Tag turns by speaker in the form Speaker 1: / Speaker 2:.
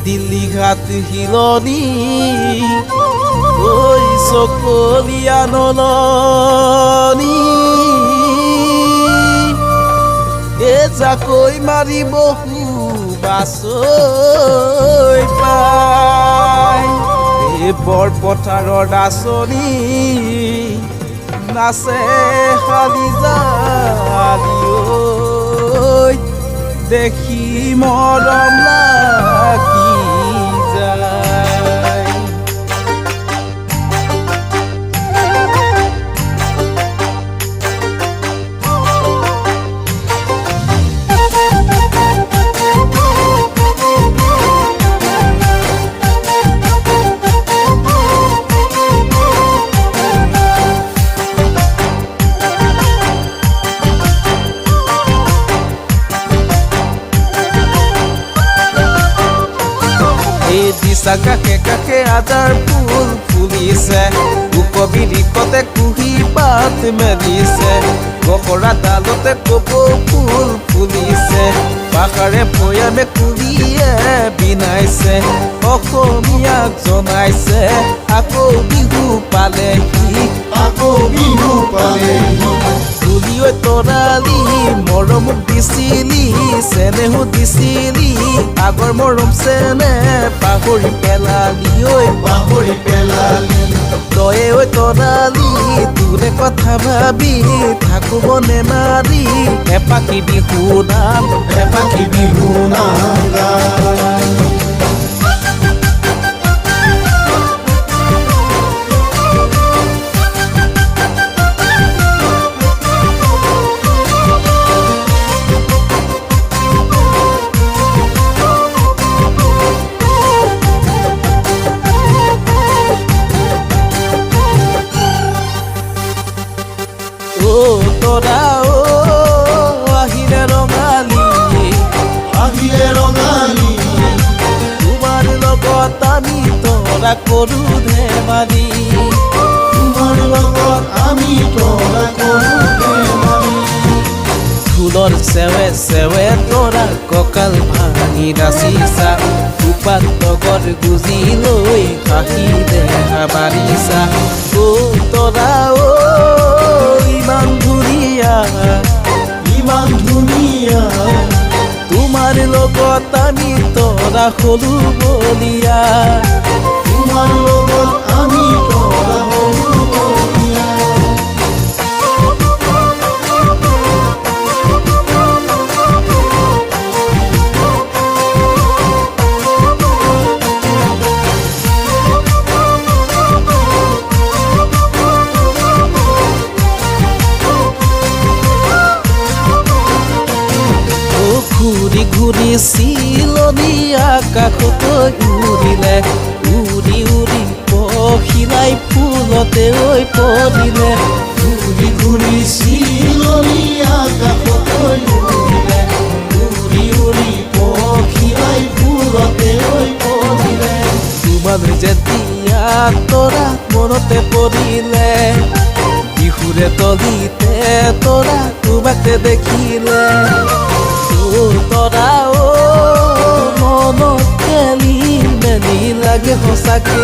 Speaker 1: দিল্লী ঘাট হিলনি ঐ চকলীয়া নলনি জাকৈ মাৰি বহু বাছৈ পায় বৰপথাৰৰ নাচনি নাচে শালি জালি ঐ দেখি মৰম লাগি যায় কাষে কাষে আজাৰ ফুল ফুলিছে উপবিৰিকতে কুহি পাত মেলিছে গখৰা ডালতে কপৌ ফুল ফুলিছে পাহাৰে ভৈয়ামে কুলিয়ে বিনাইছে অসমীয়াক জনাইছে আকৌ বিহু পালেহি তুলি ঐ তৰালি মৰমক দিছিলি চেনেহো দিছিলি আগৰ মৰম চেনেহ পাহৰি পেলালি তয়ে ঐ তৰালি তোৰে কথা ভাবি থাকো মনে মাৰি এপাকি বিহু নাম তৰা আহিলে ৰঙালী তোমাৰ লগত আমি তৰা কৰো ধেমালি ফুলৰ চেৱে চেৱে তৰা কঁকাল ভাঙি নাচিছা উপাত লগত গুজি লৈ হাঁহি দেখা মাৰিছা তৰা ইমান ধুনীয়া তোমাৰ লগত আমি তৰা হলো বলিয়া ঘূৰি চিলনি আকাশত উৰিলে উৰি উৰি পখিলাই ফুলতে ঐ পৰিলে ঘূৰি চিলনি আকাশত উৰিলে উৰি উৰি পখিলাই ফুলতে ঐ পৰিলে তোমাৰ যেতিয়া তৰা মনতে পৰিলে বিহুৰে তলিতে তৰা তোমাকে দেখিলে তৰা মনত খেলি মেলি লাগে সঁচাকে